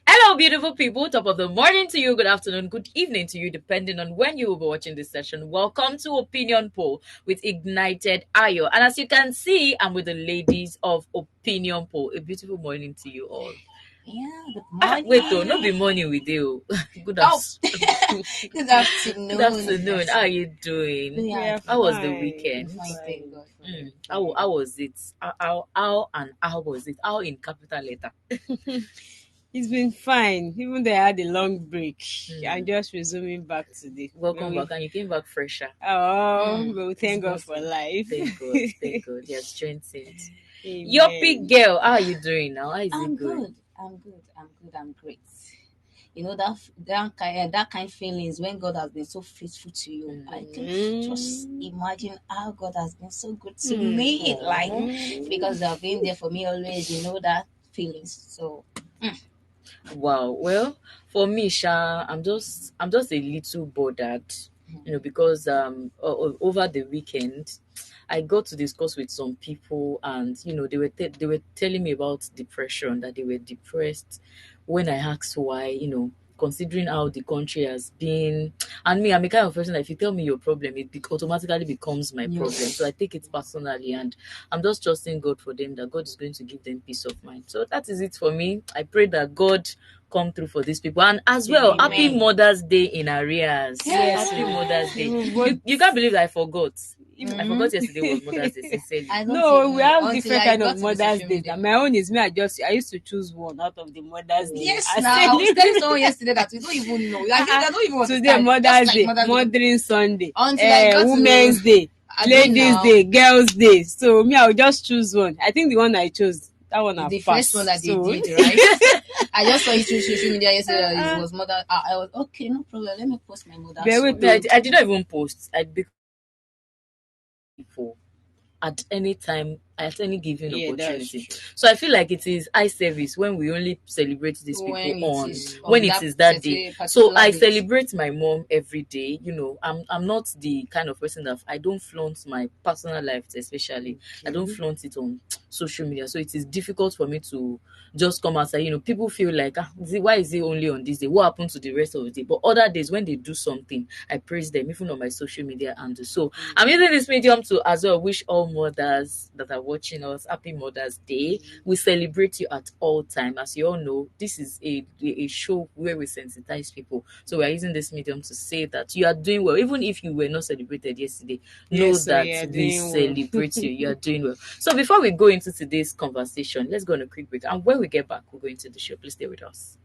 Hello, beautiful people. Top of the morning to you, good afternoon, good evening to you, depending on when you will be watching this session. Welcome to Opinion Poll with Ignited Ayo. And as you can see, I'm with the ladies of Opinion Poll. A beautiful morning to you all. Yeah, good Wait, morning. not be morning with you. Good Oh, afternoon. good afternoon. Good afternoon. How are you doing? We are How was the fine. weekend? Fine, thank God. How was it? How was it? How in capital letter? It's been fine, even though I had a long break. I'm just resuming back today. Welcome back, and you came back fresher. But we thank God It's for good. life. Thank God, thank God. He has strengthened. Your big Amen. girl, how are you doing now? How is I'm it going? good. I'm good. I'm good. I'm great. You know that kind of feelings when God has been so faithful to you. I think just imagine how God has been so good to me. Like because you have been there for me always. You know that feelings. So Wow. Well, for me, Sha, I'm just a little bothered, because over the weekend, I got to discuss with some people, and they were telling me about depression, that they were depressed. When I asked why, considering how the country has been, and me, I'm a kind of person that if you tell me your problem, it automatically becomes my problem. So I take it personally, and I'm just trusting God for them, that God is going to give them peace of mind. So that is it for me. I pray that God come through for these people, and as well, happy Amen. Mother's Day in arrears. Yes, Happy Mother's Day. but You can't believe I forgot. I forgot yesterday was Mother's Day, sincerely. I don't no, even we know have until different I kind of got to the Mother's social Days. media. And my own is me. I used to choose one out of the Mother's Day. Yes, I now I was celebrate telling someone yesterday that we don't even know. I don't even today understand. Just Mother's like Day, Mother's Day. Mothering Sunday, Until I got Women's to Day, again Ladies now, Day, Girls Day. So me, I'll just choose one. I think the one I chose, that one I've the first one passed. that they So did, right? I just saw it through social media yesterday that it was mother. I was okay, no problem. Let me post my mother's Very one. Me, I, good. I did not even post. I before. At any time, at any given Yeah, that's opportunity. true. So I feel like it is eye service when we only celebrate these people When it on is when on it that is that day. So particular I date. celebrate my mom every day. I'm not the kind of person that I don't flaunt my personal life, especially. I don't flaunt it on social media. So it is difficult for me to just come outside. People feel like, why is it only on this day? What happened to the rest of the day? But other days when they do something, I praise them, even on my social media handle. So I'm using this medium to as well wish all mothers that are watching us happy Mother's Day. We celebrate you at all time. As you all know, this is a show where we sensitize people. So we are using this medium to say that you are doing well. Even if you were not celebrated yesterday, know Yes, so that you're we doing well. celebrate you. You are doing well. So before we go into today's conversation, let's go on a quick break. And when we get back, we'll go into the show. Please stay with us.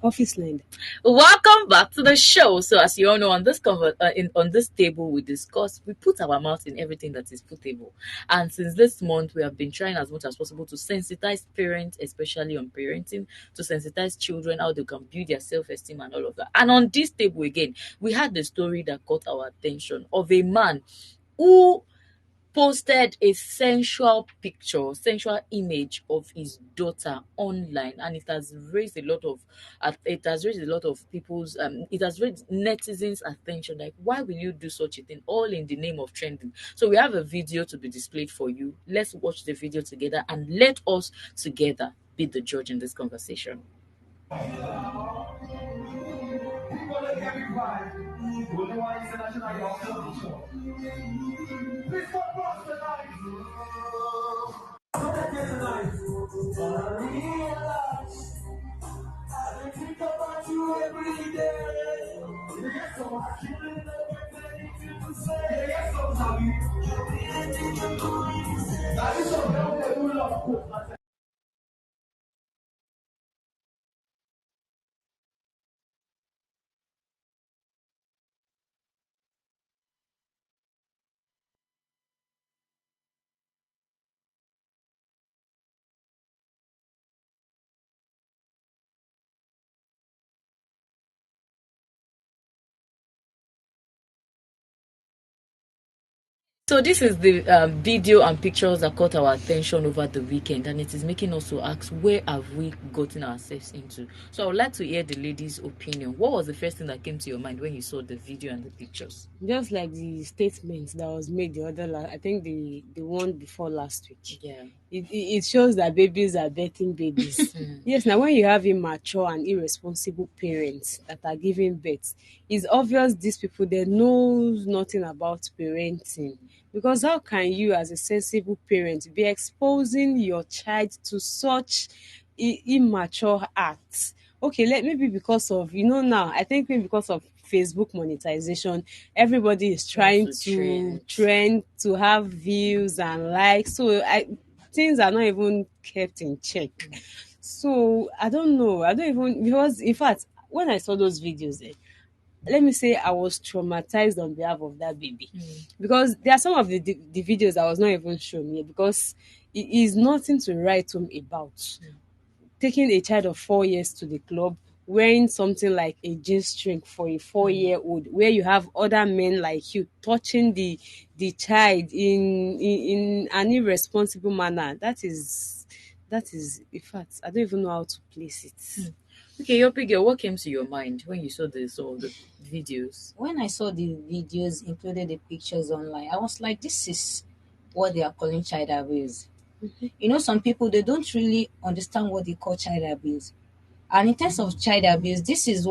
Office land. Welcome back to the show. So, as you all know, on on this table, we put our mouth in everything that is putable. And since this month, we have been trying as much as possible to sensitize parents, especially on parenting, to sensitize children how they can build their self-esteem and all of that. And on this table again, we had the story that caught our attention of a man who posted a sensual image of his daughter online, and it has raised a lot of people's it has raised netizens attention, like, why will you do such a thing, all in the name of trending? So we have a video to be displayed for you. Let's watch the video together, and let us together be the judge in this conversation. So this is the video and pictures that caught our attention over the weekend, and it is making us to ask, where have we gotten ourselves into? So I would like to hear the lady's opinion. What was the first thing that came to your mind when you saw the video and the pictures? Just like the statement that was made the other, I think the one before last week. Yeah. It shows that babies are birthing babies. Yes, now when you have immature and irresponsible parents that are giving birth, it's obvious these people, they know nothing about parenting. Because how can you, as a sensible parent, be exposing your child to such immature acts? Okay, maybe because of, now, I think maybe because of Facebook monetization, everybody is trying Also to trend. trend, to have views and likes. So things are not even kept in check. So I don't know. I don't even, because in fact, when I saw those videos, let me say I was traumatized on behalf of that baby. Because there are some of the videos that was not even shown me, because it is nothing to write home about. Taking a child of 4 years to the club, wearing something like a G-string for a 4-year-old, where you have other men like you touching the child in an irresponsible manner. That is, in fact, I don't even know how to place it. Okay, your big girl, what came to your mind when you saw the videos? When I saw the videos, included the pictures online, I was like, this is what they are calling child abuse. You know, some people, they don't really understand what they call child abuse. And in terms of child abuse, this is,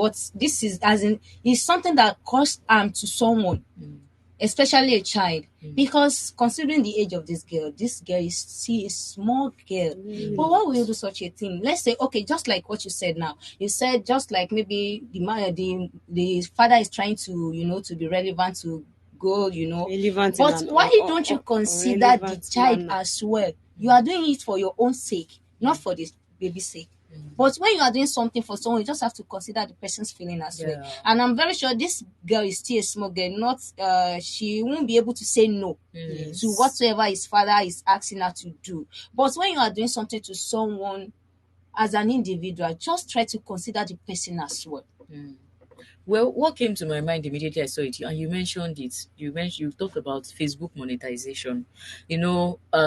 as in, is something that caused harm to someone, especially a child. Because considering the age of this girl is, she is small girl. But why will you do such a thing? Let's say, okay, just like what you said now. You said just like maybe the father is trying to, to be relevant, to go, Relevant in But an why don't you consider the relevant child manner. as well? You are doing it for your own sake, not for the baby's sake. But when you are doing something for someone, you just have to consider the person's feeling as well. Yeah. And I'm very sure this girl is still a small girl. Not she won't be able to say no to whatsoever his father is asking her to do. But when you are doing something to someone as an individual, just try to consider the person as well. Well, what came to my mind immediately I saw it, and you mentioned it. You talked about Facebook monetization.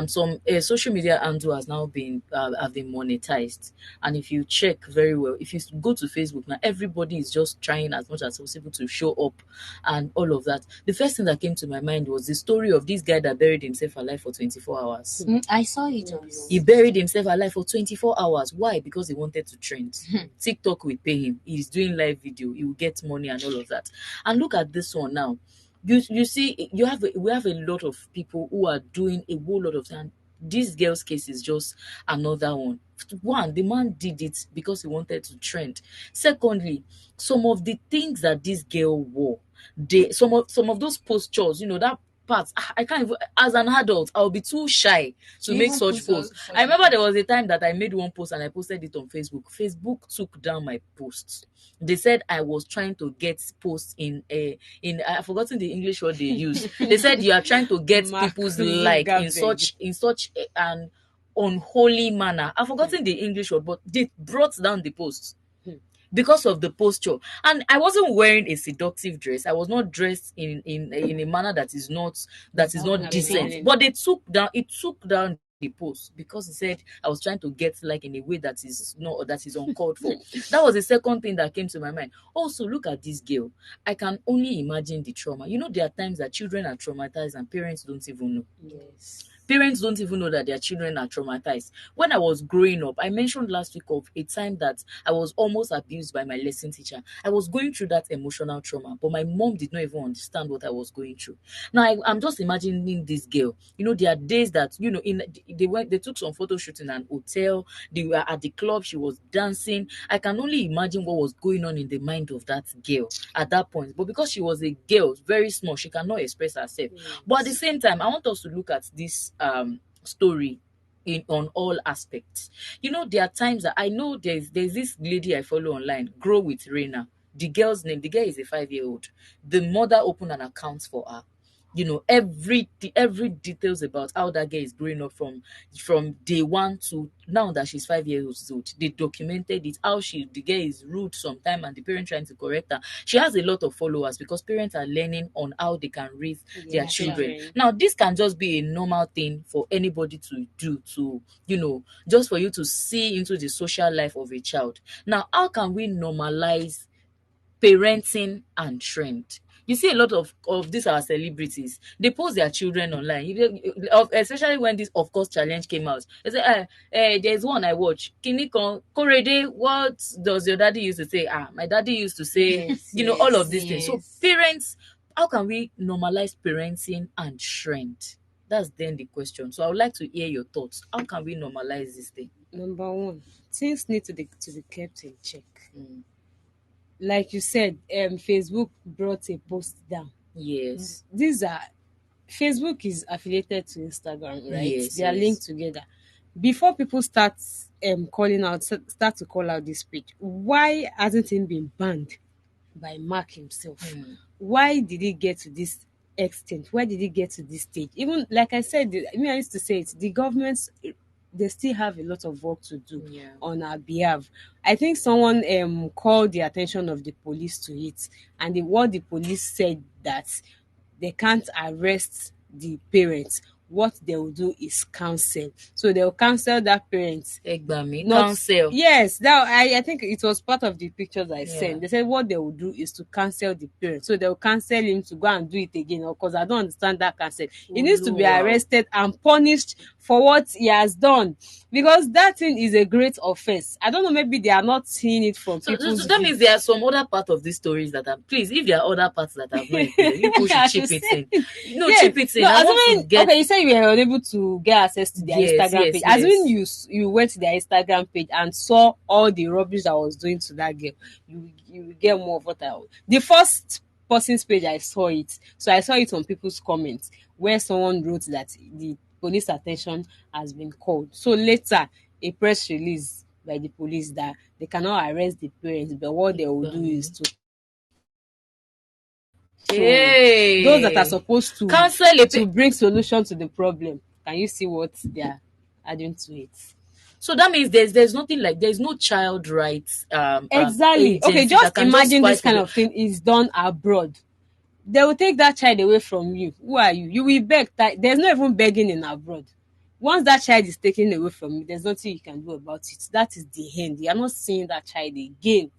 Some social media handle has now been have been monetized, and if you check very well, if you go to Facebook now, everybody is just trying as much as possible to show up, and all of that. The first thing that came to my mind was the story of this guy that buried himself alive for 24 hours. I saw it also. He buried himself alive for 24 hours. Why? Because he wanted to trend. TikTok will pay him. He's doing live video. He will get money and all of that. And look at this one now. You see, we have a lot of people who are doing a whole lot of things. This girl's case is just another one. One, the man did it because he wanted to trend. Secondly, some of the things that this girl wore, some of those postures, that part, I can't even, as an adult, I'll be too shy to make Even such put posts. such I remember a there was a time that I made one post and I posted it on Facebook. Facebook took down my posts. They said I was trying to get posts in I've forgotten the English word they use. They said you are trying to get Mark people's like in such an unholy manner. I've forgotten the English word, but they brought down the posts because of the posture. And I wasn't wearing a seductive dress. I was not dressed in a manner that is not decent. But it took down the post because he said I was trying to get like in a way that is uncalled for. That was the second thing that came to my mind. Also, look at this girl. I can only imagine the trauma. There are times that children are traumatized and parents don't even know. Yes. Parents don't even know that their children are traumatized. When I was growing up, I mentioned last week of a time that I was almost abused by my lesson teacher. I was going through that emotional trauma, but my mom did not even understand what I was going through. Now I'm just imagining this girl. There are days that they took some photo shoot in an hotel. They were at the club. She was dancing. I can only imagine what was going on in the mind of that girl at that point. But because she was a girl, very small, she cannot express herself. But at the same time, I want us to look at this story on all aspects. There are times that I know there's this lady I follow online, Grow with Reina. The girl is a 5-year-old. The mother opened an account for her. every details about how that girl is growing up from day one to now that she's 5 years old. They documented it, how the girl is rude sometime and the parent trying to correct her. She has a lot of followers because parents are learning on how they can raise their Yeah, children. children. Now this can just be a normal thing for anybody to do, to just for you to see into the social life of a child. Now how can we normalize parenting and trend? You see a lot of these our celebrities, they post their children online. Especially when this of course challenge came out, they say there's one I watch, kini kan korede, what does your daddy used to say? My daddy used to say, Yes, all of yes, these things. So yes. parents, how can we normalize parenting and trend? That's then the question. So I would like to hear your thoughts. How can we normalize this thing? Number one, things need to be kept in check. Mm. Like you said, Facebook brought a post down. Yes. These are Facebook is affiliated to Instagram, right? Yes, They are yes. linked together. Before people start start to call out this page, why hasn't it been banned by Mark himself? Why did it get to this extent? Why did it get to this stage? Even like I said, I used to say it, the governments, they still have a lot of work to do on our behalf. I think someone called the attention of the police to it, and what the police said that they can't arrest the parents. What they will do is counsel. So they'll counsel that parent. Egbami, Not counsel. Yes, that I think it was part of the pictures I Yeah. sent. They said what they will do is to cancel the parent. So they'll cancel him to go and do it again. Because I don't understand that cancel. He needs to be Wow. arrested and punished for what he has done. Because that thing is a great offense. I don't know, maybe they are not seeing it from So people's that view. means there are some other part of these stories that are, please, if there are other parts that are not included, you people I should chip should it in. No, Yes. chip it in. No, I want assuming, to get. okay, you said you were unable to get access to their Yes, Instagram yes, page. yes. Assuming you went to their Instagram page and saw all the rubbish I was doing to that girl, you will get more of what the first person's page I saw it. So I saw it on people's comments where someone wrote that the police attention has been called. So later, a press release by the police that they cannot arrest the parents, but what they will do is to those that are supposed to Cancel a to bring solution to the problem. Can you see what they are adding to it? So that means there's nothing like, there's no child rights Exactly. Okay, agency that just can imagine fight this kind for of thing is done abroad. They will take that child away from you. Who are you? You will beg. There's no even begging in abroad. Once that child is taken away from you, there's nothing you can do about it. That is the end. You are not seeing that child again.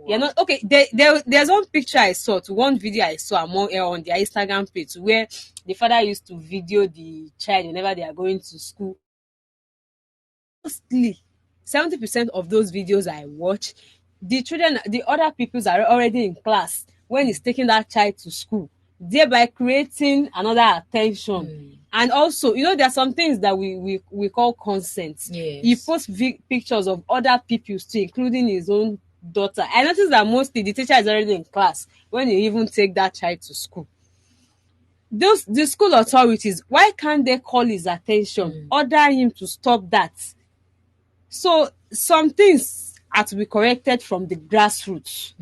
You're not okay. There's one picture I saw, to one video I saw on their Instagram page, where the father used to video the child whenever they are going to school. Mostly 70% of those videos I watch, the children, the other peoples are already in class when he's taking that child to school, thereby creating another attention. And also, there are some things that we call consent. Yes. He posts pictures of other peoples too, including his own daughter. I noticed that mostly the teacher is already in class when he even take that child to school. The school authorities, why can't they call his attention, order him to stop that? So some things are to be corrected from the grassroots.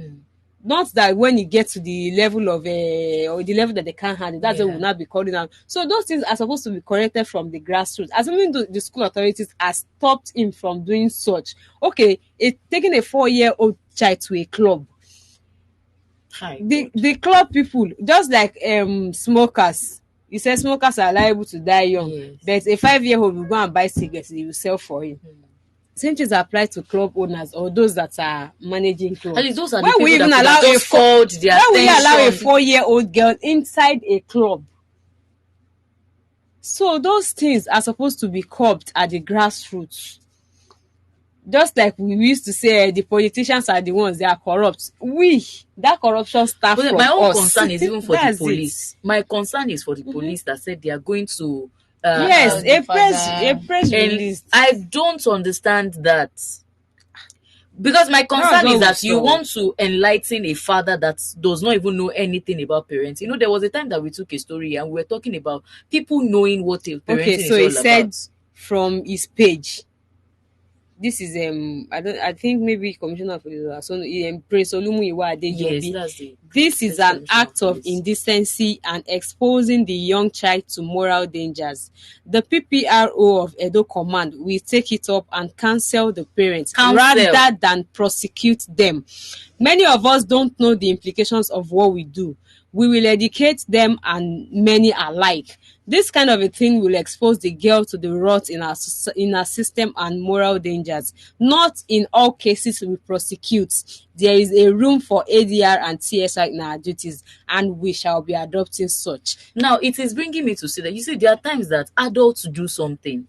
Not that when you get to the level of or the level that they can't handle, that's when will not be calling out. So those things are supposed to be corrected from the grassroots. Assuming the school authorities have stopped him from doing such. Okay, taking a 4-year-old child to a club. The club people, just like smokers. You said smokers are liable to die young, but a 5-year-old will go and buy cigarettes, they will sell for him. Same things apply to club owners or those that are managing clubs. At least those are the people that allow just called their attention. Why will you allow a 4-year-old girl inside a club? So those things are supposed to be curbed at the grassroots. Just like we used to say, the politicians are the ones that are corrupt. That corruption starts from us. My own concern is even for the police. My concern is for the police that said they are going to a press release. I don't understand that, because my concern is that you want to enlighten a father that does not even know anything about parenting. There was a time that we took a story and we were talking about people knowing what parenting is all about. Okay, so he said from his page, this is I think maybe Commissioner of Police, so Prince Olumuyiwa Yes, Adejobi. that's the This is first an commissioner act of police. indecency and exposing the young child to moral dangers. The PPRO of Edo Command will take it up and counsel the parents Counsel. rather than prosecute them. Many of us don't know the implications of what we do. We will educate them and many alike. This kind of a thing will expose the girl to the rot in our system and moral dangers. Not in all cases we prosecute. There is a room for ADR and TSI in our duties, and we shall be adopting such. Now, it is bringing me to see that, you see, there are times that adults do something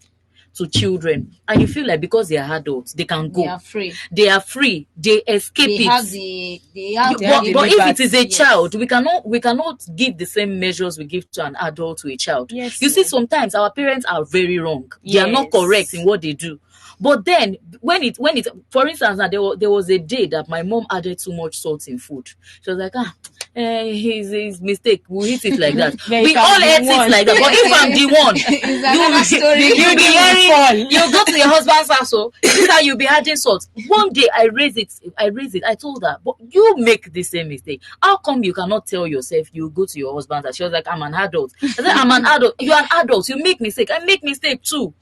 to children, and you feel like because they are adults, they can go. They are free. They are free. They escape They it. have the But if it is a yes. child, we cannot give the same measures we give to an adult to a child. Yes, You see, ma'am. sometimes our parents are very wrong. They are not Yes. correct in what they do. But then when it for instance, now there was a day that my mom added too much salt in food. She was like, his mistake. We'll eat it like that. But We if I'm all the ate one- it like that. But if I'm the one, It's another story. you'll be hearing, you go to your husband's house, so this is how you'll be adding salt. One day I raised it. I told her, but you make the same mistake. How come you cannot tell yourself you go to your husband's house? She was like, I'm an adult. I said, I'm an adult. You're an adult. You make mistake. I make mistake too.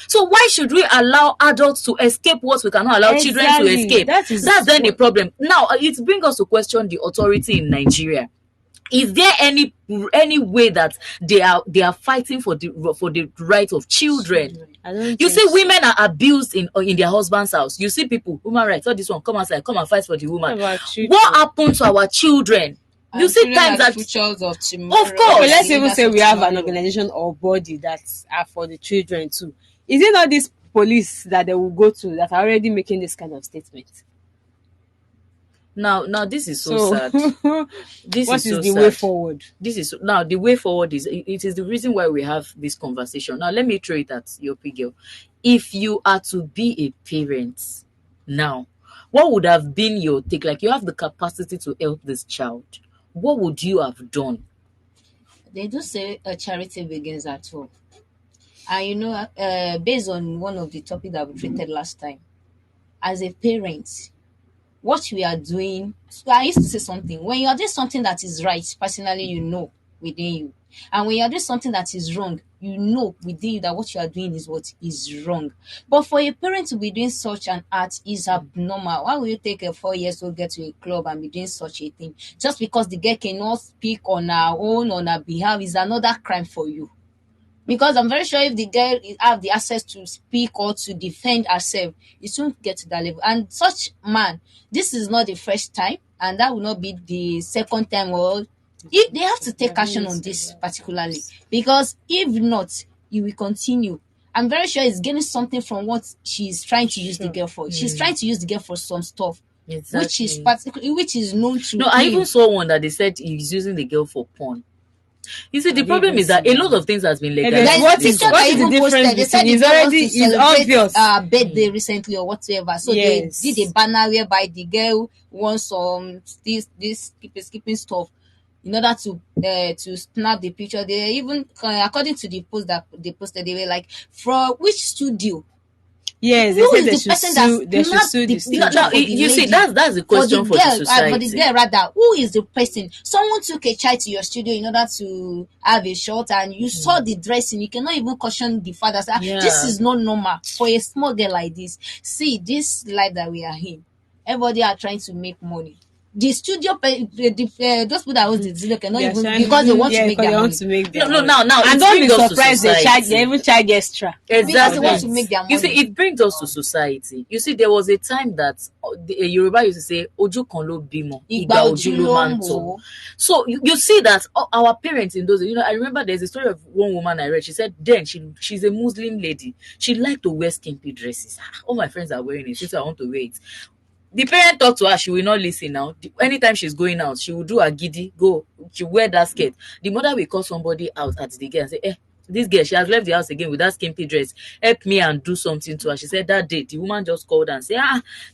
So why should we allow adults to escape what we cannot allow children to Exactly. escape? That's then the problem. Now it brings us to question the authority in Nigeria. Is there any way that they are fighting for the right of children? I don't You think see, so. women are abused in their husband's house. You see people, human rights, all this one, come outside, come and fight for the What woman. about children? What happened to our children? You And see children times are that the futures of tomorrow. Of course. Okay, let's even Leaders say of we have an tomorrow. organization or body that are for the children too. Is it not this police that they will go to that are already making this kind of statement? now this is so So, sad. This what is is so the sad. way forward? This is now the way forward it is the reason why we have this conversation. Now let me throw it at your girl. If you are to be a parent now, what would have been your take? Like, you have the capacity to help this child. What would you have done? They do say a charity begins at home. And based on one of the topics that we treated last time, as a parent, what we are doing, so I used to say something. When you are doing something that is right, personally, you know within you. And when you are doing something that is wrong, you know within you that what you are doing is what is wrong. But for a parent to be doing such an act is abnormal. Why will you take a 4-year-old girl to a club and be doing such a thing? Just because the girl cannot speak on her own, on her behalf, is another crime for you. Because I'm very sure if the girl have the access to speak or to defend herself, it won't get to that level. And such man, this is not the first time, and that will not be the second time. Or they have to take action on this particularly, because if not, it will continue. I'm very sure he's getting something from what she's trying to use the girl for. She's trying to use the girl for some stuff, which is which is known to No, I him. even saw one that they said he's using the girl for porn. You see, the problem is that a lot of things has been legalized. There's What a is- picture what that is the even difference posted. They said between- the it's girl wants already- to it's celebrate obvious. birthday recently or whatever. So Yes. they did a banner whereby the girl wants some this skipping stuff in order to snap the picture. They even according to the post that they posted, they were like, from which studio? Yes, they Who said is they the should person sue. They that's should not sue the the studio. No, for the you see, lady? that's the question for the for society. the girl rather, who is the person? Someone took a child to your studio in order to have a shot, and you saw the dressing. You cannot even caution the father. Say, Yeah. this is not normal for a small girl like this. See this life that we are in. Everybody are trying to make money. The studio, those people that owns the studio cannot They are even, trying- because they want to yeah, make because their they money. want to make their No, money. now And it don't be brings us to surprised they society. even charge extra. Because they want Exactly. to make their money. You see, it brings us to society. You see, there was a time that the Yoruba used to say, "Ojú kan ló bímọ, Igba ojú ló máa ń ń tọ́." wò. So you see that our parents in those, I remember there's a story of one woman I read. She said then she's a Muslim lady. She liked to wear skimpy dresses. All my friends are wearing it, so I want to wear it. The parent talk to her, she will not listen now. Anytime she's going out, she will do a giddy, go, she wear that skirt. The mother will call somebody out at the gate and say, This girl, she has left the house again with that skimpy dress. Help me and do something to her. She said that day, the woman just called and said,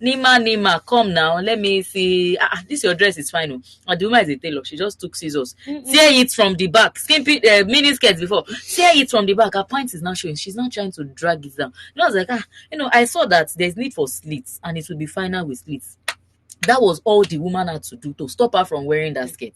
Nima, come now. Let me see. This your dress is fine. Oh. And the woman is a tailor. She just took scissors. Tear it from the back. Skimpy, mini skirts before. Tear it from the back. Her point is now showing. She's not trying to drag it down. I was like, I saw that there's need for slits and it will be finer with slits. That was all the woman had to do to stop her from wearing that skirt.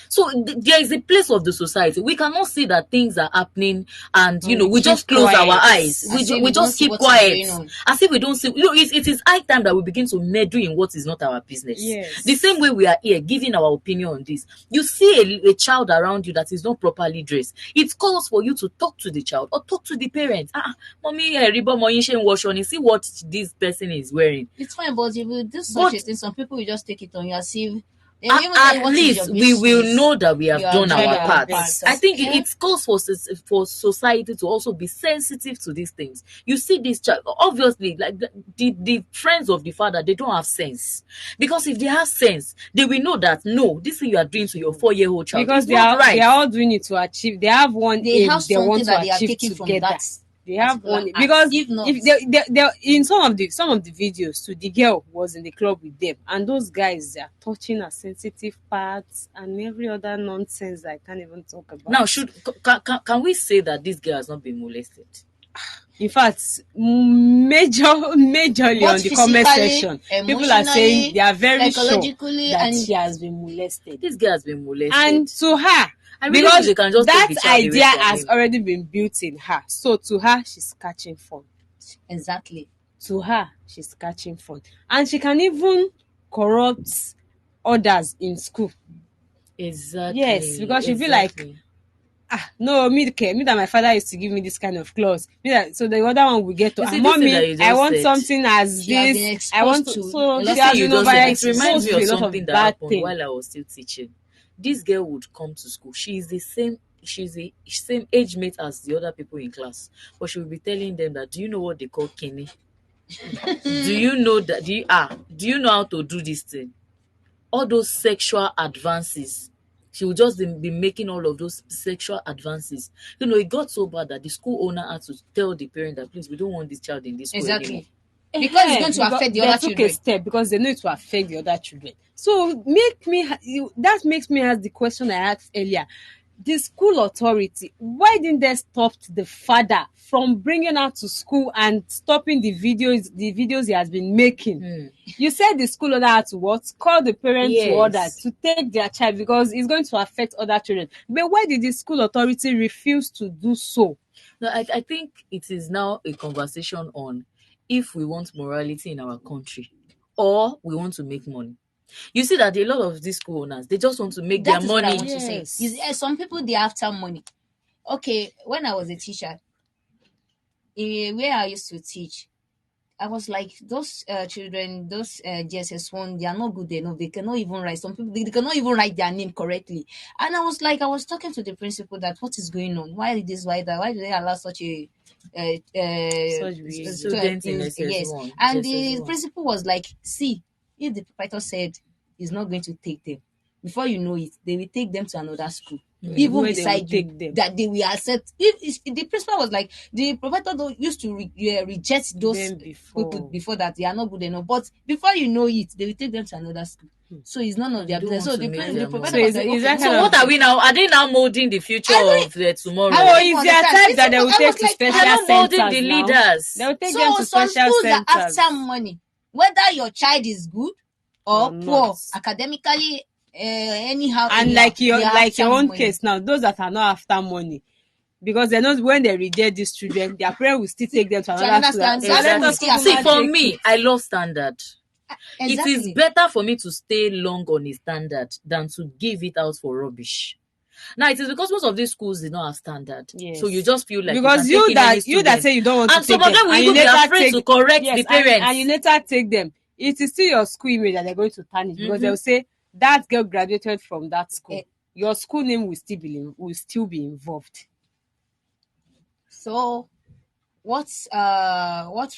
So there is a place of the society. We cannot see that things are happening and we just close our eyes. We just keep quiet as if we don't see. It is high time that we begin to meddle in what is not our business. Yes. The same way we are here giving our opinion on this. You see a child around you that is not properly dressed. It calls for you to talk to the child or talk to the parents. Mommy, wash on. See what this person is wearing. It's fine, but if you do such a thing, some people will just take it on you as if. At least we will know that we have done our part. Yes. I think it calls for society to also be sensitive to these things. You see this child, obviously, like the friends of the father, they don't have sense. Because if they have sense, they will know that, no, this thing you are doing to your 4-year-old child because is not right. They are all doing it to achieve. They have one aim they want to achieve together. They have one because if they in some of the videos too, the girl was in the club with them, and those guys are touching her sensitive parts and every other nonsense I can't even talk about. Now, can we say that this girl has not been molested? In fact, majorly Both on the comment section, people are saying they are very sure that she has been molested. This girl has been molested, and to her. Because that idea has already been built in her. So to her, she's catching fun. Exactly. To her, she's catching fun. And she can even corrupt others in school. Exactly. Yes, because she'll be like, no, me that my father used to give me this kind of clothes. So the other one will get to, mommy, I want something as this. I want to. So she has been it reminds me of something that happened while I was still teaching. This girl would come to school. She's the same age mate as the other people in class. But she will be telling them that, do you know what they call kene? Do you know that? Do you know how to do this thing? All those sexual advances. She would just be making all of those sexual advances. It got so bad that the school owner had to tell the parent that, please, we don't want this child in this school anymore. Because it's going to affect the other children. They took a step because they know it will affect the other children. So that makes me ask the question I asked earlier. The school authority, why didn't they stop the father from bringing her to school and stopping the videos he has been making? You said the school owner had to call the parents to order to take their child because it's going to affect other children. But why did the school authority refuse to do so? No, I think it is now a conversation on if we want morality in our country or we want to make money. You see that a lot of these school owners, they just want to make their money. What I want to say. Some people, they're after money. Okay, when I was a teacher, where I used to teach, I was like, those children, those GSS1, they are not good enough. They cannot even write. Some people, they cannot even write their name correctly. And I was talking to the principal that what is going on? Why this, why that? Why do they allow such a student in SS1? Yes. And the principal was like, see, if the proprietor said he's not going to take them, before you know it, they will take them to another school. Even beside you, that they will accept. If the principal was like, the proprietor used to reject those people before that they are not good enough, but before you know it, they will take them to another school. So it's none of their business. So the proprietor was like, so what are we now? Are they now molding the future of the tomorrow? Oh, it's their time that they will take to special centers. Molding the leaders. They will take them to special centers. Some schools are after money, whether your child is good or poor academically. Anyhow, and like your own case now, those that are not after money, because they know when they reject these children, their parents will still take them to another school. See, for me, I love standard. Exactly. It is better for me to stay long on a standard than to give it out for rubbish. Now it is because most of these schools did not have standard, so you just feel like because you that say you don't want to take them, and some of them will even be afraid to correct the parents, and you later take them. It is still your school image that they're going to tarnish because they will say that girl graduated from that school. Your school name will still be involved. So, what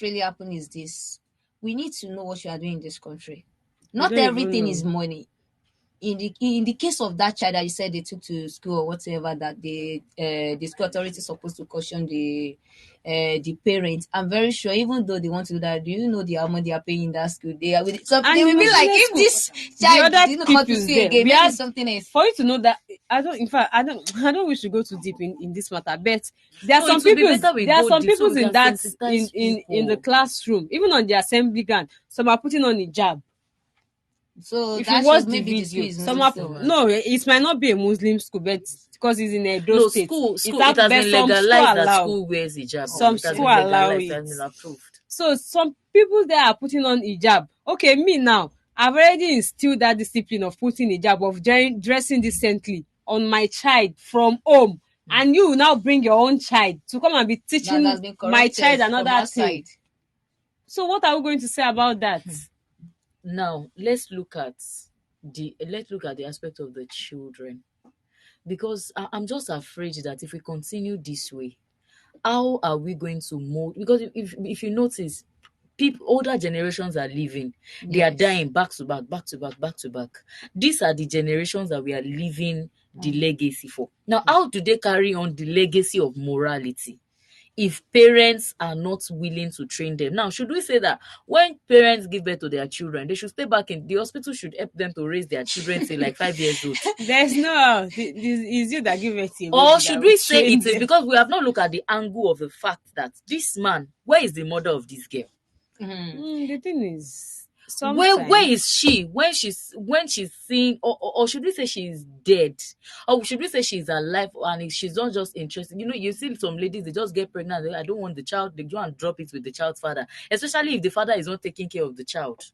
really happened is this: we need to know what you are doing in this country. Not everything is money. in the case of that child that you said they took to school or whatever, that the school authority is supposed to caution the parents. I'm very sure, even though they want to do that, do you know the amount they are paying in that school? They are with, so And they you will be must like, be if school. this The child other didn't come to people's school there. again, We maybe had, something else. for you to know that I don't. In fact, I don't wish to go too deep in this matter. But there are No, some it will be people's. better we There are go some deep so people's we in can that sensitize in the people. classroom, even on the assembly ground. Some are putting on hijab. So If you that watch shows the maybe the school video, is some are Muslim. no. It might not be a Muslim school, but because it's in Edo No, State, school, have, it has but been some school legalized that allow. school wears hijab now. Some It has school been allow legalized, it it. has been approved. So some people there are putting on hijab. Okay, me now, I've already instilled that discipline of putting hijab, of dressing decently on my child from home. And you will now bring your own child to come and be That teaching has been my child corrupted from another thing. outside. So what are we going to say about that? Now let's look at the aspect of the children, because I'm just afraid that if we continue this way, how are we going to mold? Because if you notice, people, older generations are leaving, they are Yes. dying back to back, back to back, back to back. These are the generations that we are leaving the legacy for. Now, how do they carry on the legacy of morality if parents are not willing to train them? Now, should we say that when parents give birth to their children, they should stay back in the hospital, should help them to raise their children till like 5 years old? There's no, it's you that give it to a Or baby should that will we say train it is them. because we have not looked at the angle of the fact that this man, where is the mother of this girl? The thing is, Where sometimes is she when she's seeing, or should we say she's dead, or should we say she's alive and she's not just interested? You know, you see some ladies, they just get pregnant, I don't want the child, they go and drop it with the child's father, especially if the father is not taking care of the child.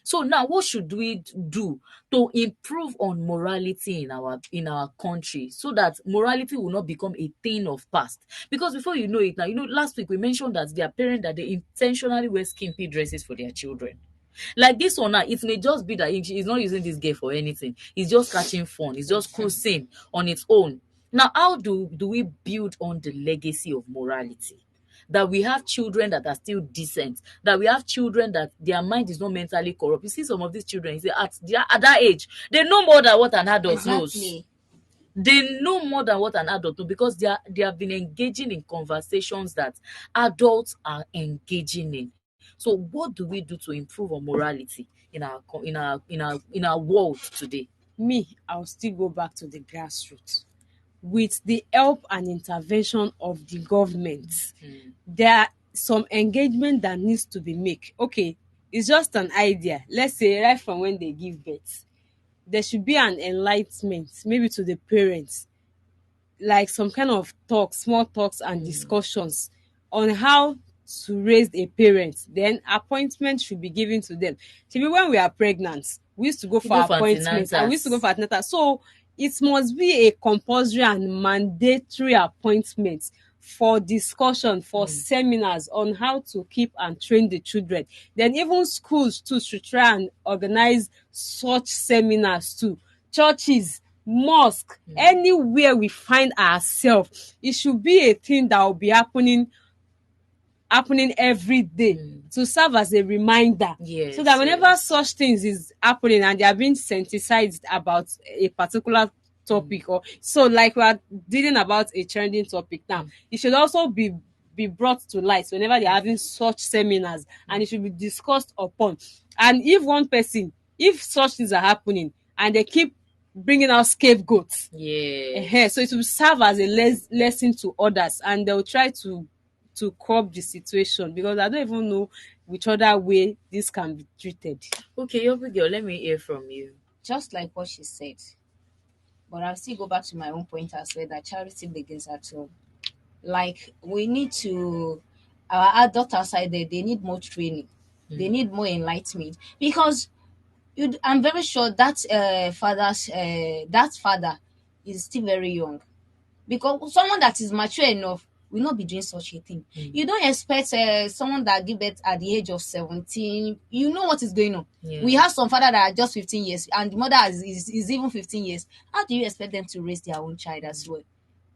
So now what should we do to improve on morality in our country, so that morality will not become a thing of past? Because before you know it, now, you know, last week we mentioned that there are parents that they intentionally wear skimpy dresses for their children. Like this one now, it may just be that he's not using this girl for anything. He's just catching fun. He's just cruising on its own. Now, how do we build on the legacy of morality? That we have children that are still decent, that we have children that their mind is not mentally corrupt. You see some of these children, you see, at that age, they know more than what an adult knows. Exactly. They know more than what an adult knows, because they have been engaging in conversations that adults are engaging in. So what do we do to improve on morality in our world today? me, I'll still go back to the grassroots. With the help and intervention of the government, there are some engagement that needs to be made. Okay, it's just an idea. Let's say right from when they give birth, there should be an enlightenment, maybe to the parents, like some kind of talks, small talks and discussions on how to raise a parent. Then appointment should be given to them. Maybe when we are pregnant, we used to go for Even for appointments and we used to go antenatals. for antenatal. So it must be a compulsory and mandatory appointment for discussion, for seminars on how to keep and train the children. Then even schools too should try and organize such seminars too. Churches, mosque, anywhere we find ourselves, it should be a thing that will be happening every day to serve as a reminder. Yes, So that whenever yes. such things is happening and they are being sensitized about a particular topic, or so like we are dealing about a trending topic now, it should also be brought to light whenever they're having such seminars, and it should be discussed upon. And if such things are happening and they keep bringing out scapegoats, Yes. so it will serve as a lesson to others, and they'll try to curb the situation, because I don't even know which other way this can be treated. Okay, Yobi girl, let me hear from you. Just like what she said. But I'll still go back to my own point as well, that charity begins at home. Like, we need to, our adult outside there, they need more training. They need more enlightenment. Because I'm very sure that that father is still very young. Because someone that is mature enough will not be doing such a thing. You don't expect someone that give birth at the age of 17. You know what is going on. Yeah. We have some father that are just 15 years, and the mother is even 15 years. How do you expect them to raise their own child as well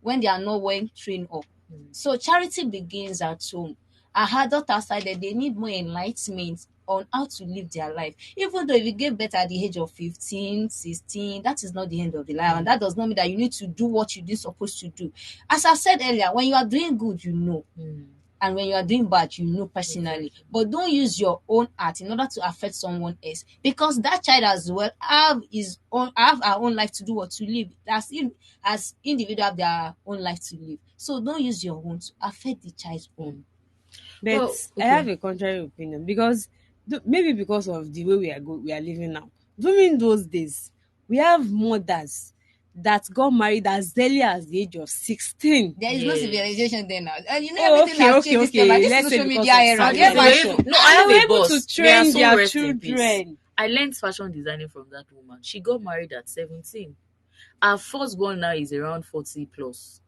when they are not well trained up? So charity begins at home. Our adult outside there, they need more enlightenment on how to live their life. Even though if you get better at the age of 15, 16, that is not the end of the life. And that does not mean that you need to do what you did supposed to do. As I said earlier, when you are doing good, you know. And when you are doing bad, you know personally. But don't use your own art in order to affect someone else, because that child as well have our own life to do or to live. As individual have their own life to live. So don't use your own to affect the child's own. But Well, I have a contrary opinion, because maybe because of the way we are living now. During those days, we have mothers that got married as early as the age of 16. There is no Yes. civilization there now. You know, Oh, everything has changed this time. And this Let's say social because media of era. And Get they were my civilization. no, And I they have were a able boss. to May her train soul their rest in peace. children. I learned fashion designing from that woman. She got married at 17. Our firstborn now is around 40 plus.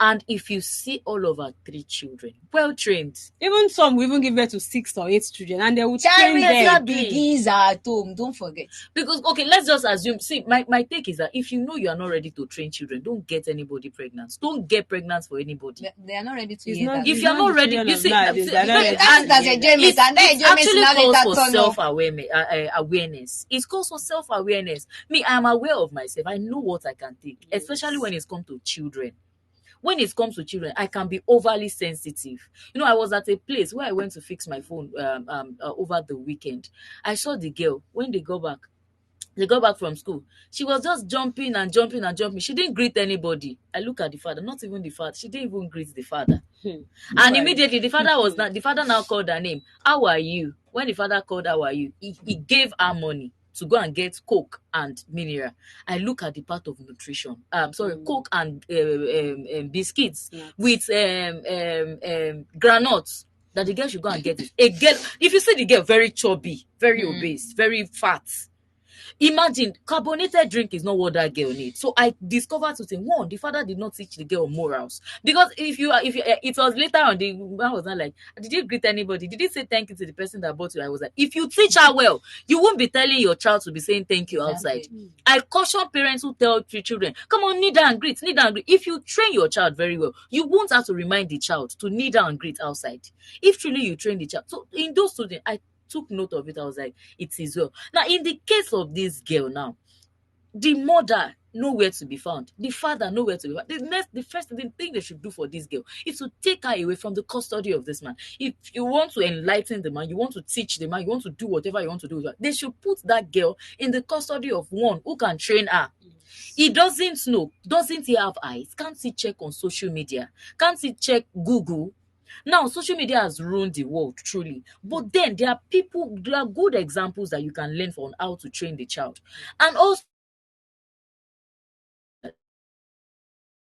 And if you see all of our 3 children, well trained. Even some will even give birth to 6 or 8 children, and they will train Charity them. Exactly. begins at home. Don't forget. Because, okay, let's just assume. See, my take is that if you know you are not ready to train children, don't get anybody pregnant. Don't get pregnant for anybody. They are not ready to It's hear not- that. If it's you're not the ready, children you of see, nowadays, they're not They ready class to it as hear that. enjoyment, and that it enjoyment actually now calls later for turn up. self-awareness. It calls for self-awareness. Me, I am aware of myself. I know what I can take, Yes. especially when it comes to children. When it comes to children, I can be overly sensitive. You know, I was at a place where I went to fix my phone over the weekend. I saw the girl when they got back from school. She was just jumping and jumping and jumping. She didn't greet anybody. I look at the father, not even the father. She didn't even greet the father. And immediately the father now called her name. How are you? When the father called, how are you? He gave her money to go and get Coke and mineral. I look at the part of nutrition. Coke and biscuits Nuts. with granuts. That the girl should go and get it. A girl, if you see the girl, very chubby, very obese, very fat. Imagine, carbonated drink is not what that girl needs. So I discovered something. One, the father did not teach the girl morals, because it was later on, the man was not like, did you greet anybody? Did you say thank you to the person that bought you? I was like, if you teach her well, you won't be telling your child to be saying thank you outside. I caution parents who tell children, come on, kneel down and greet, kneel down and greet. If you train your child very well, you won't have to remind the child to kneel down and greet outside. If truly you train the child. So in those students, I took note of it. I was like, it is well. Now, in the case of this girl now, the mother nowhere to be found, the father nowhere to be found. The first thing they should do for this girl is to take her away from the custody of this man. If you want to enlighten the man, you want to teach the man, you want to do whatever you want to do with her, they should put that girl in the custody of one who can train her. He doesn't know. Doesn't he have eyes? Can't he check on social media? Can't he check Google? Now, social media has ruined the world, truly. But then there are good examples that you can learn from how to train the child. And also,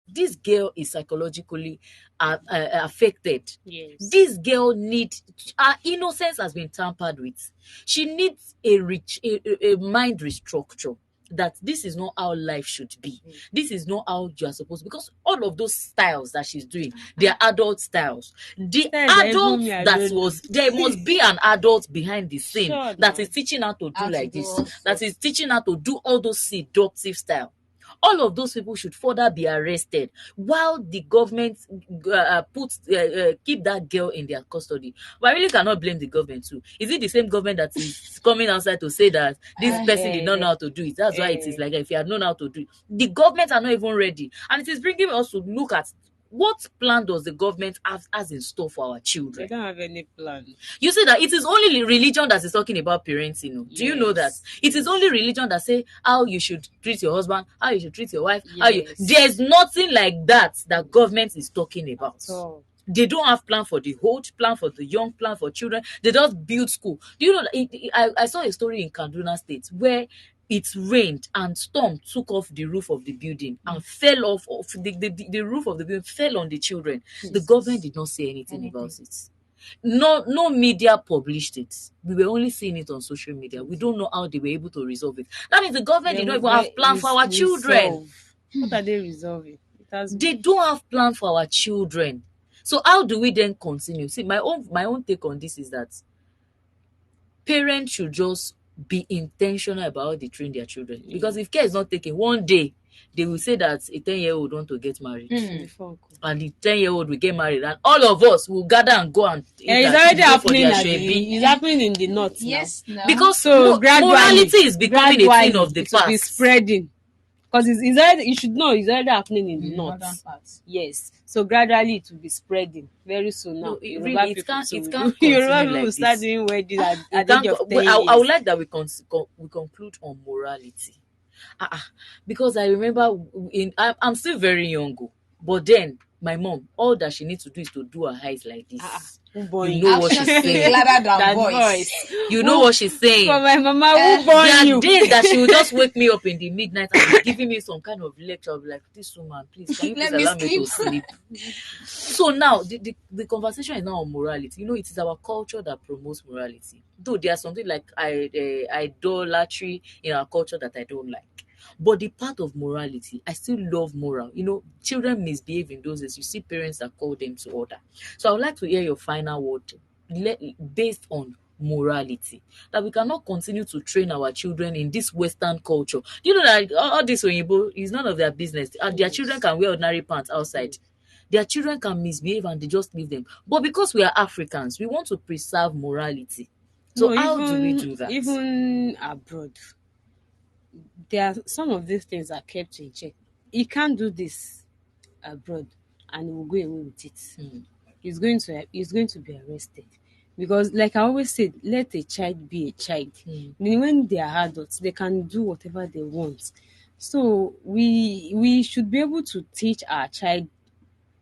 this girl is psychologically affected. Yes. This girl her innocence has been tampered with. She needs a mind restructure. That this is not how life should be. This is not how you are supposed to, because all of those styles that she's doing, they are adult styles. The adult there must be an adult behind the scene that is teaching her to do like this, that is teaching her to do all those seductive style. All of those people should further be arrested while the government keep that girl in their custody. But I really cannot blame the government too. Is it the same government that is coming outside to say that this person did not know how to do it? That's why it is like that. If you had known how to do it, the government are not even ready, and it is bringing us to look at what plan does the government have as in store for our They children. don't have any plan. You see that it is only religion that is talking about parenting. Do you know that? It is only religion that say how you should treat your husband, how you should treat your wife. There's nothing like that government is talking about. They don't have plan for the old, plan for the young, plan for children. They just build school. Do you know that I saw a story in Kaduna State where it rained and storm took off the roof of the building and fell off the roof of the building, fell on the children. The government did not say anything about it. No media published it. We were only seeing it on social media. We don't know how they were able to resolve it. That means the government did not even have plan for our children. What are they resolving? They don't have plan for our children. So how do we then continue? See, my own take on this is that parents should just be intentional about how they train their children. Because if care is not taken, one day they will say that a 10-year-old want to get married. Before uncle. And the 10-year-old will get married, and all of us will gather and go and eat It's and already go for happening their at shwebi. it's happening in the north Yes, no. Because So gradually, morality is becoming a thing of the it will be past. spreading. Because it's already, you should know, it's already happening in the Northern north. parts. Yes. So gradually it will be spreading very soon now. No, it Yoruba really, it people, can't, so it we can't do, Yoruba continue people will like start this. doing weddings at It the age can't. of 10 I would years. like that we conclude on morality. Because I remember I'm still very young, but then my mom, all that she needs to do is to do her eyes like this. Who born You you? know what Action she's speak saying. louder than That voice. You know what she's For saying. my mama, who There born are you? days that she will just wake me up in the midnight and be giving me some kind of lecture of like, this woman, please, can you please Let me allow me to sleep. sleep? So now the conversation is now on morality. You know, it is our culture that promotes morality. Though there's something like idolatry in our culture that I don't like. But the part of morality, I still love moral. You know, children misbehave in those days. You see parents that call them to order. So I would like to hear your final word based on morality, that we cannot continue to train our children in this Western culture. You know that all this Oyibo is none of their business. Their children can wear ordinary pants outside. Their children can misbehave and they just leave them. But because we are Africans, we want to preserve morality. So No, how do we do that? even abroad, there are some of these things are kept in check. He can't do this abroad and he will go away with it. He's going to be arrested. Because like I always said, let a child be a child. Then when they are adults, they can do whatever they want. So we should be able to teach our child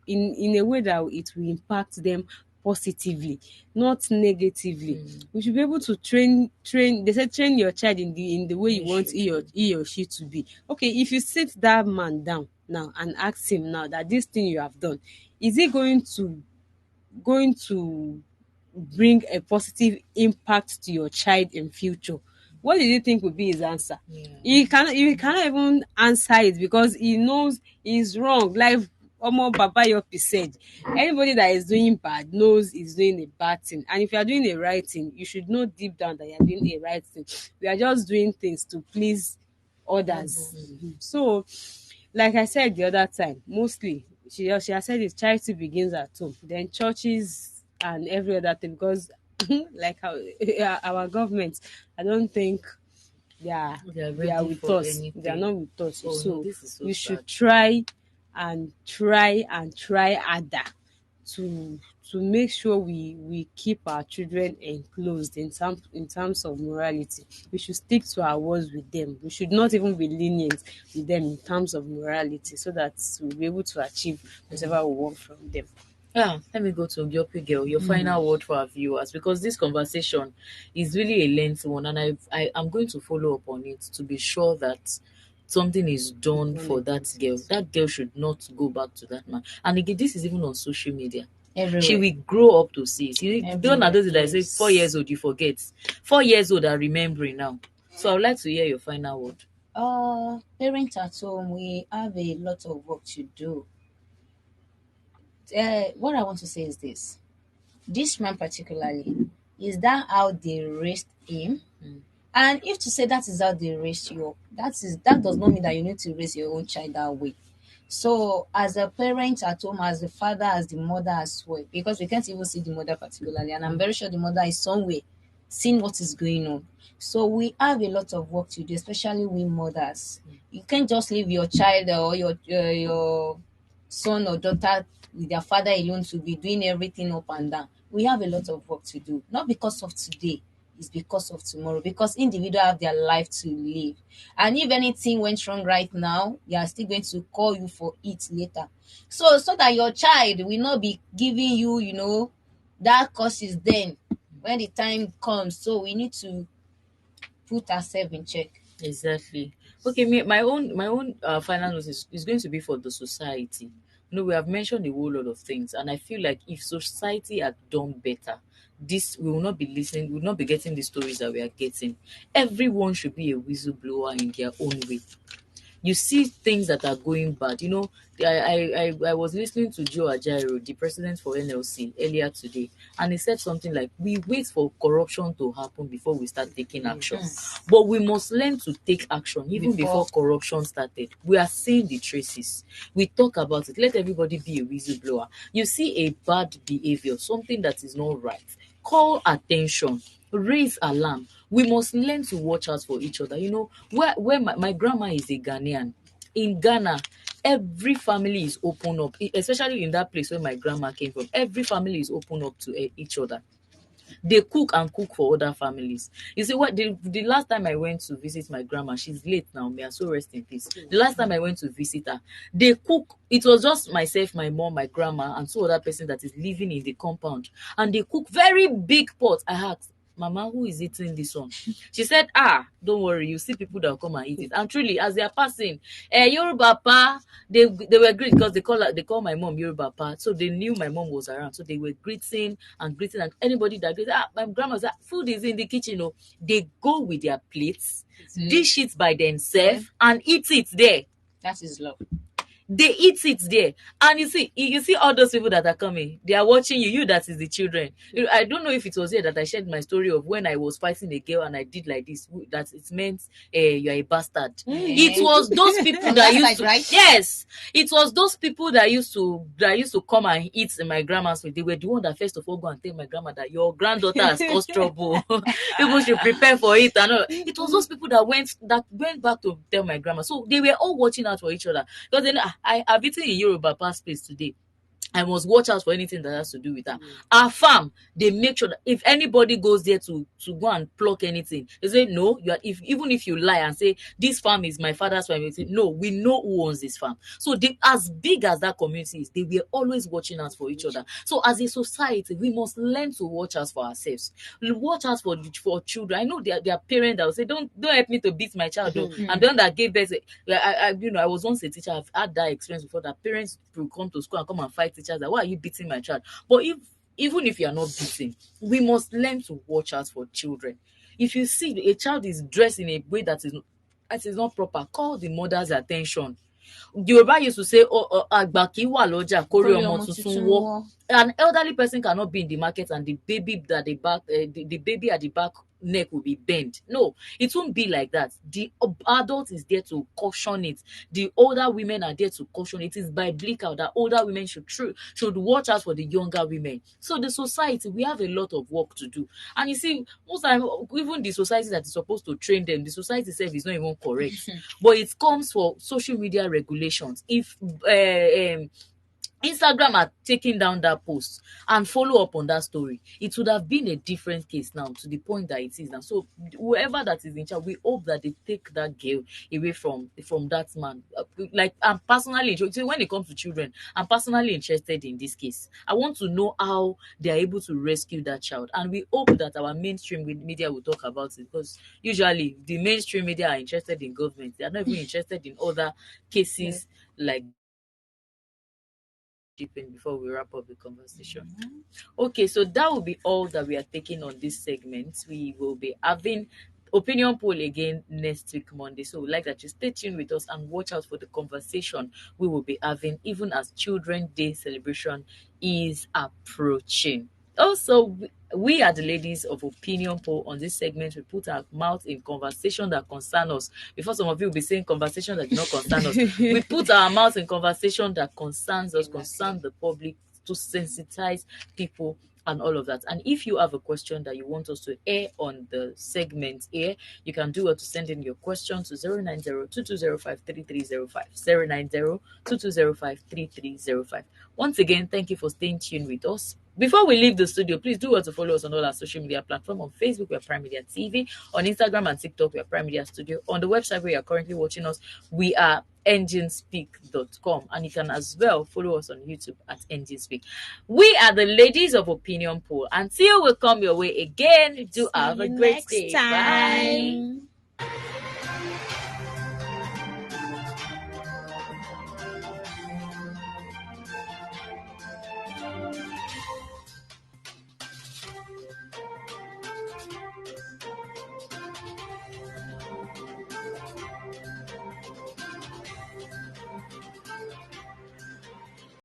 in a way that it will impact them positively, not negatively. We should be able to train. They said train your child in the way you want he or she to be. Okay, if you sit that man down now and ask him now that this thing you have done, is it going to bring a positive impact to your child in future? What did you think would be his answer? He cannot even answer it because he knows he's wrong. Like Omo Baba Yopi said, anybody that is doing bad knows he's doing a bad thing. And if you are doing a right thing, you should know deep down that you are doing a right thing. We are just doing things to please others. So, like I said the other time, mostly she has said it, charity begins at home, then churches and every other thing. Because like our government, I don't think They are they are ready with for us. They are anything. not with us. Oh no, So this is so we sad. should try harder to make sure we keep our children enclosed in terms of morality. We should stick to our words with them. We should not even be lenient with them in terms of morality, so that we'll be able to achieve whatever we want from them. Yeah, let me go to Gyopi Girl, your final word for our viewers, because this conversation is really a lengthy one, and I'm going to follow up on it to be sure that something is done for that girl. That girl should not go back to that man. And again, this is even on social media. Everywhere. She will grow up to see it. You don't know those that say Yes. 4 years old, you forget. 4 years old are remembering now. So I would like to hear your final word. Parents at home, we have a lot of work to do. What I want to say is this man particularly, is that how they raised him? And if to say that is how they raised you, that does not mean that you need to raise your own child that way. So as a parent at home, as the father, as the mother as well, because we can't even see the mother particularly, and I'm very sure the mother is somewhere seeing what is going on. So we have a lot of work to do, especially we mothers. You can't just leave your child or your son or daughter with their father alone to be doing everything up and down. We have a lot of work to do, not because of today, it's because of tomorrow, because individuals have their life to live. And if anything went wrong right now, they are still going to call you for it later. So that your child will not be giving you, that courses then when the time comes. So we need to put ourselves in check. Exactly. Okay, my own final note is going to be for the society. We have mentioned a whole lot of things, and I feel like if society had done better, this we will not be listening, we will not be getting the stories that we are getting. Everyone should be a whistleblower in their own way. you see things that are going bad. I was listening to Joe Ajaero, the president for NLC, earlier today, and he said something like, we wait for corruption to happen before we start taking action. But we must learn to take action even before corruption started. We are seeing the traces. We talk about it. Let everybody be a whistleblower. You see a bad behavior, something that is not right, call attention, raise alarm. We must learn to watch out for each other. Where my grandma is a Ghanaian. In Ghana, every family is open up, especially in that place where my grandma came from. Every family is open up to each other. They cook and cook for other families. You see what, the last time I went to visit my grandma, she's late now, may her soul rest in peace. The last time I went to visit her, they cook. It was just myself, my mom, my grandma, and two other person that is living in the compound, and they cook very big pot. I asked, Mama, who is eating this one? She said, don't worry, you see people that will come and eat it. And truly, as they are passing, Yoruba pa, they were great, because they call my mom Yoruba pa, so they knew my mom was around, so they were greeting, and anybody that greeted, my grandma's food is in the kitchen. They go with their plates, dish it by themselves, and eat it there. That is love. They eat it there. And you see all those people that are coming, they are watching you that is the children. I don't know if it was here that I shared my story of when I was fighting a girl and I did like this, that it meant you're a bastard. It was those people that used to, right? Yes, it was those people that used to come and eat in my grandma's food. They were the one that first of all go and tell my grandma that your granddaughter has caused trouble. People should prepare for it. And all. It was those people that went back to tell my grandma. So they were all watching out for each other, because they know, I've eaten in Yoruba past place today. I must watch out for anything that has to do with her. Our farm, they make sure that if anybody goes there to go and pluck anything, they say, no, even if you lie and say, this farm is my father's farm, they say, no, we know who owns this farm. So as big as that community is, they were always watching out for each other. So as a society, we must learn to watch out for ourselves. Watch out for children. I know there are parents that will say, don't help me to beat my child. And the one that gave birth, I was once a teacher. I've had that experience before, that parents will come to school and come and fight teachers that, why are you beating my child? But even if you are not beating, we must learn to watch out for children. If you see a child is dressed in a way that is not proper, call the mother's attention. Yoruba used to say, àgbà kì í wà lọ́jà kórí ọmọ tuntun wọ́. An elderly person cannot be in the market and the baby at the back neck will be bent. No, it won't be like that. The adult is there to caution it. The older women are there to caution it. It is biblical that older women should watch out for the younger women. So the society, we have a lot of work to do. And you see, most time, even the society that is supposed to train them, the society itself is not even correct. But it comes for social media regulations. If Instagram are taking down that post and follow up on that story, it would have been a different case now, to the point that it is now. So whoever that is in charge, we hope that they take that girl away from that man. Like, I'm personally interested. When it comes to children, I'm personally interested in this case. I want to know how they are able to rescue that child, and we hope that our mainstream media will talk about it, because usually the mainstream media are interested in government. They are not even interested in other cases like before we wrap up the conversation. Okay, so that will be all that we are taking on this segment. We will be having opinion poll again next week Monday, so we'd like that you stay tuned with us and watch out for the conversation we will be having, even as Children's Day celebration is approaching. Also, we are the ladies of opinion poll. On this segment, we put our mouth in conversation that concern us. Before some of you will be saying conversation that do not concern us, we put our mouth in conversation that concerns us, concern the public, to sensitize people and all of that. And if you have a question that you want us to air on the segment here, you can do it to send in your question to 090-2205-3305, 090-2205-3305. Once again, thank you for staying tuned with us. Before we leave the studio, please do want to follow us on all our social media platforms. On Facebook, we are Prime Media TV. On Instagram and TikTok, we are Prime Media Studio. On the website where you are currently watching us, we are enginespeak.com, and you can as well follow us on YouTube at Enginespeak. We are the ladies of opinion poll. Until we come your way again, do have a great day. Bye.